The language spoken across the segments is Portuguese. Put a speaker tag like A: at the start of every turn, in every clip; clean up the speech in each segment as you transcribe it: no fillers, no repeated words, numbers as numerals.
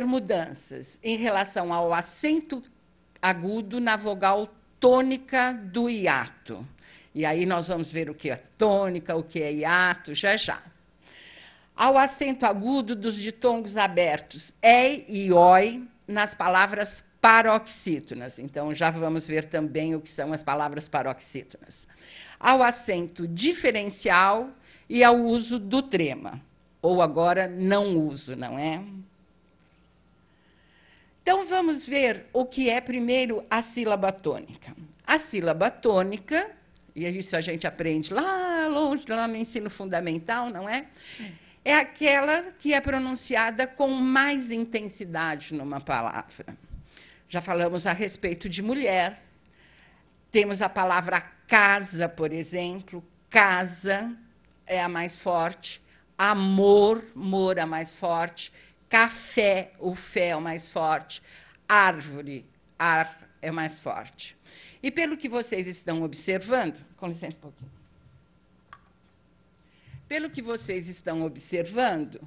A: mudanças em relação ao acento agudo na vogal tônica do hiato. E aí nós vamos ver o que é tônica, o que é hiato, já já. Ao acento agudo dos ditongos abertos ei e oi nas palavras paroxítonas. Então, já vamos ver também o que são as palavras paroxítonas. Ao acento diferencial e ao uso do trema. Ou agora, não uso, não é? Então, vamos ver o que é, primeiro, a sílaba tônica. A sílaba tônica, e isso a gente aprende lá longe, lá no ensino fundamental, não é? É aquela que é pronunciada com mais intensidade numa palavra. Já falamos a respeito de mulher. Temos a palavra casa, por exemplo. Casa é a mais forte. Amor, mor é a mais forte. Café, o fé é o mais forte. Árvore, ar é mais forte. E pelo que vocês estão observando, com licença um pouquinho. Pelo que vocês estão observando,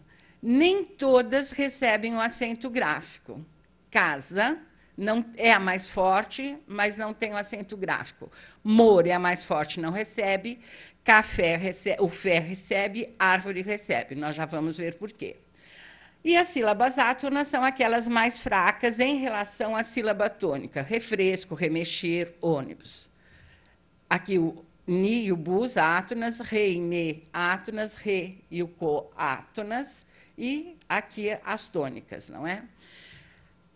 A: nem todas recebem o acento gráfico. Casa não é a mais forte, mas não tem o acento gráfico. Mor é a mais forte, não recebe. Café, o fé recebe, árvore recebe. Nós já vamos ver por quê. E as sílabas átonas são aquelas mais fracas em relação à sílaba tônica. Refresco, remexer, ônibus. Aqui o ni e o bus, átonas, re e me, átonas, re e o co, átonas, e aqui as tônicas, não é?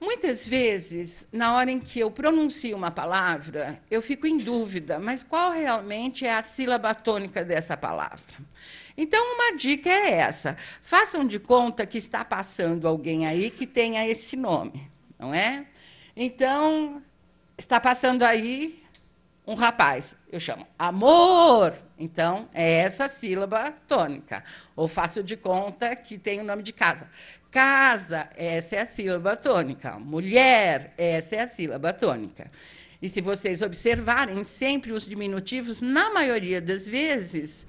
A: Muitas vezes, na hora em que eu pronuncio uma palavra, eu fico em dúvida, mas qual realmente é a sílaba tônica dessa palavra? Então, uma dica é essa. Façam de conta que está passando alguém aí que tenha esse nome, não é? Então, está passando aí um rapaz, eu chamo amor. Então, é essa sílaba tônica. Ou faço de conta que tem o nome de casa. Casa, essa é a sílaba tônica. Mulher, essa é a sílaba tônica. E se vocês observarem, sempre os diminutivos, na maioria das vezes,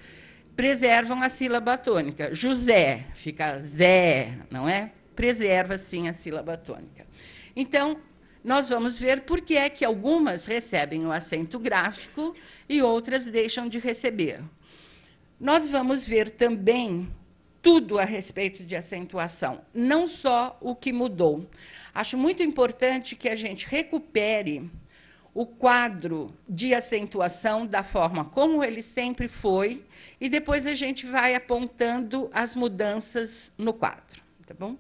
A: preservam a sílaba tônica. José, fica Zé, não é? Preserva, sim, a sílaba tônica. Então, nós vamos ver por que é que algumas recebem o acento gráfico e outras deixam de receber. Nós vamos ver também tudo a respeito de acentuação, não só o que mudou. Acho muito importante que a gente recupere o quadro de acentuação da forma como ele sempre foi, e depois a gente vai apontando as mudanças no quadro, tá bom?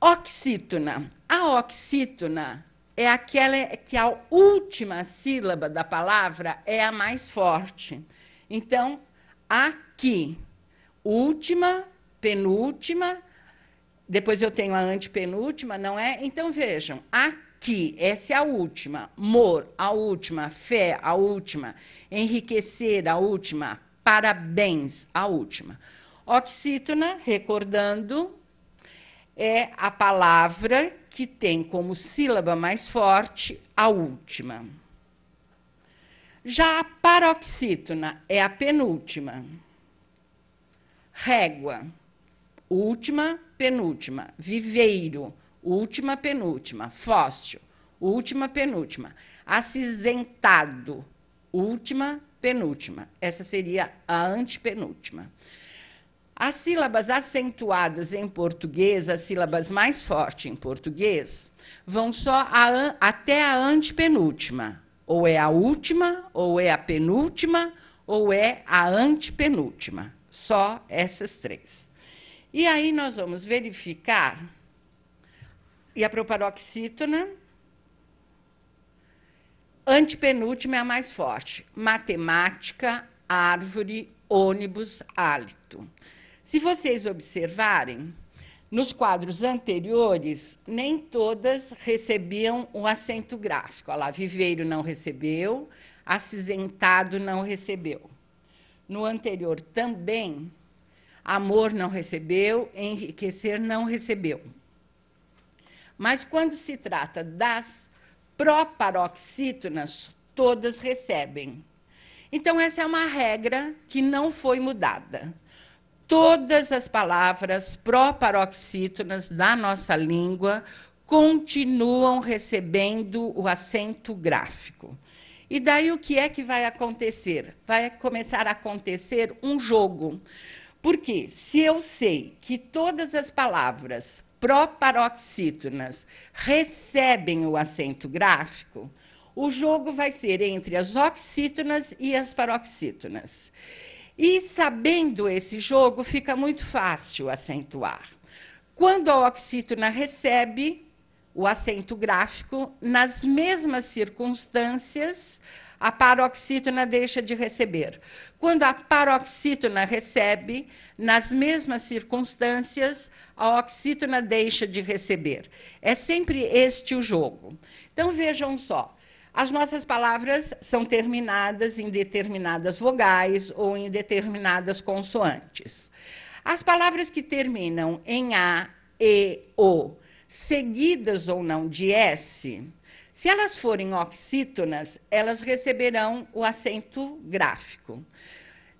A: Oxítona. A oxítona é aquela que a última sílaba da palavra é a mais forte. Então, aqui, última, penúltima, depois eu tenho a antepenúltima, não é? Então, vejam, aqui, essa é a última, mor, a última, fé, a última, enriquecer, a última, parabéns, a última. Oxítona, recordando, é a palavra que tem como sílaba mais forte a última. Já a paroxítona é a penúltima. Régua, última, penúltima. Viveiro, última, penúltima. Fóssil, última, penúltima. Acinzentado, última, penúltima. Essa seria a antepenúltima. As sílabas acentuadas em português, as sílabas mais fortes em português, vão só até a antepenúltima. Ou é a última, ou é a penúltima, ou é a antepenúltima. Só essas três. E aí nós vamos verificar, e a proparoxítona, antepenúltima é a mais forte. Matemática, árvore, ônibus, hálito. Se vocês observarem, nos quadros anteriores, nem todas recebiam o acento gráfico. Olha lá, viveiro não recebeu, acinzentado não recebeu. No anterior também, amor não recebeu, enriquecer não recebeu. Mas quando se trata das proparoxítonas, todas recebem. Então, essa é uma regra que não foi mudada. todas as palavras proparoxítonas da nossa língua continuam recebendo o acento gráfico. E daí o que é que vai acontecer? Vai começar a acontecer um jogo. Porque se eu sei que todas as palavras proparoxítonas recebem o acento gráfico, o jogo vai ser entre as oxítonas e as paroxítonas. E sabendo esse jogo, fica muito fácil acentuar. Quando a oxítona recebe o acento gráfico, nas mesmas circunstâncias, a paroxítona deixa de receber. Quando a paroxítona recebe, nas mesmas circunstâncias, a oxítona deixa de receber. É sempre este o jogo. Então, vejam só. As nossas palavras são terminadas em determinadas vogais ou em determinadas consoantes. As palavras que terminam em A, E, O, seguidas ou não de S, se elas forem oxítonas, elas receberão o acento gráfico.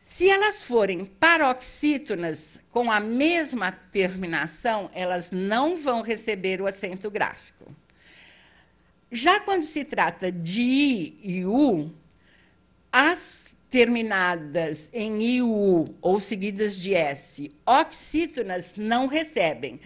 A: Se elas forem paroxítonas, com a mesma terminação, elas não vão receber o acento gráfico. Já quando se trata de I e U, as terminadas em IU ou seguidas de S, oxítonas não recebem,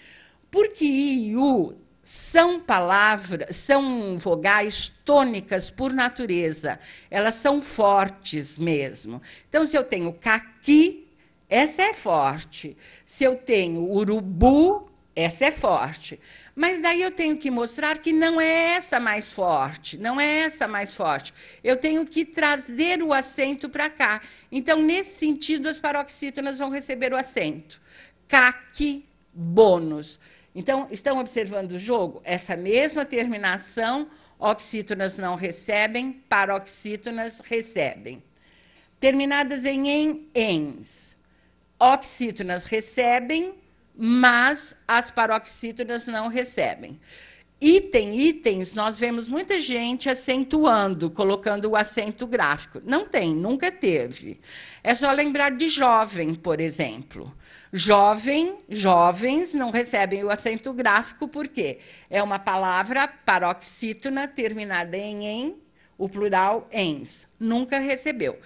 A: porque I e U são palavras, são vogais tônicas por natureza, elas são fortes mesmo. Então, se eu tenho caqui, essa é forte. Se eu tenho urubu, essa é forte. Mas daí eu tenho que mostrar que não é essa mais forte, não é essa mais forte. Eu tenho que trazer o acento para cá. Então, nesse sentido, as paroxítonas vão receber o acento. Caqui, bônus. Então, estão observando o jogo? Essa mesma terminação, oxítonas não recebem, paroxítonas recebem. Terminadas em ens, oxítonas recebem, mas as paroxítonas não recebem. Itens, nós vemos muita gente acentuando, colocando o acento gráfico. Não tem, nunca teve. É só lembrar de jovem, por exemplo. Jovens não recebem o acento gráfico, por quê? É uma palavra paroxítona terminada em en, o plural ens. Nunca recebeu.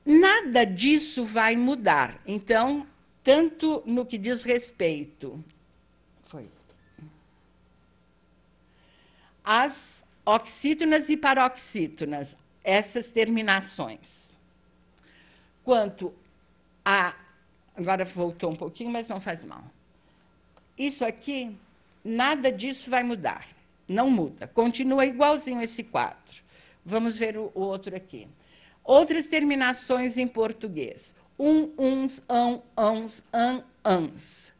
A: Nada disso vai mudar. Então, tanto no que diz respeito às oxítonas e paroxítonas, essas terminações, quanto a... Agora voltou um pouquinho, mas não faz mal. Isso aqui, nada disso vai mudar. Não muda. Continua igualzinho esse quadro. Vamos ver o outro aqui. Outras terminações em português. Uns, ãos, ans.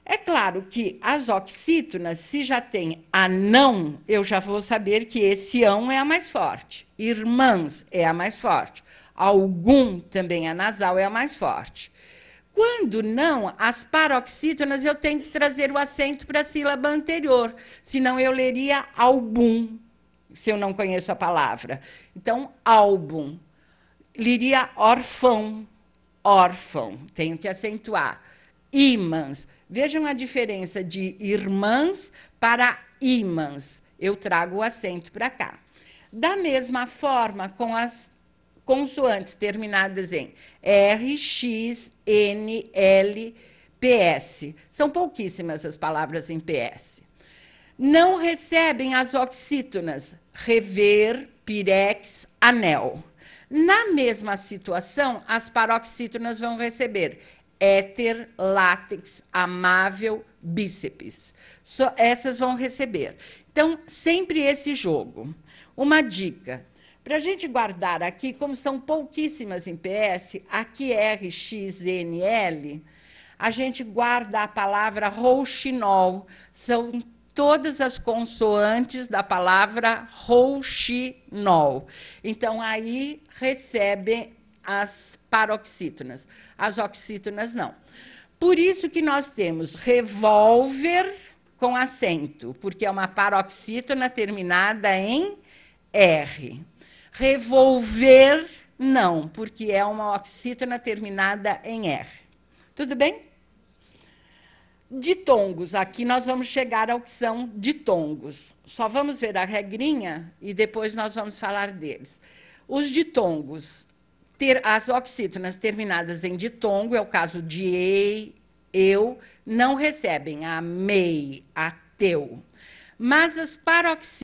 A: É claro que as oxítonas, se já tem a não, eu já vou saber que esse ão é a mais forte. Irmãs é a mais forte. Algum, também a nasal, é a mais forte. Quando não, as paroxítonas, eu tenho que trazer o acento para a sílaba anterior, senão eu leria album, se eu não conheço a palavra. Então, álbum. Leria órfão, órfão, tenho que acentuar. Ímãs. Vejam a diferença de irmãs para ímãs. Eu trago o acento para cá. Da mesma forma, com as consoantes terminadas em R, X, N, L, PS. São pouquíssimas as palavras em PS. Não recebem as oxítonas rever, pirex, anel. Na mesma situação, as paroxítonas vão receber éter, látex, amável, bíceps. Essas vão receber. Então, sempre esse jogo. Uma dica. Para a gente guardar aqui, como são pouquíssimas em PS, aqui R, X, N, L, a gente guarda a palavra rouxinol. São todas as consoantes da palavra rouxinol. Então, aí recebem as paroxítonas. As oxítonas, não. Por isso que nós temos revólver com acento, porque é uma paroxítona terminada em R. Revolver Não, porque é uma oxítona terminada em R. Tudo bem? Ditongos, aqui nós vamos chegar ao que são ditongos. Só vamos ver a regrinha e depois nós vamos falar deles. Os ditongos, as oxítonas terminadas em ditongo, é o caso de ei, eu, não recebem a mei, a teu. Mas as paroxítonas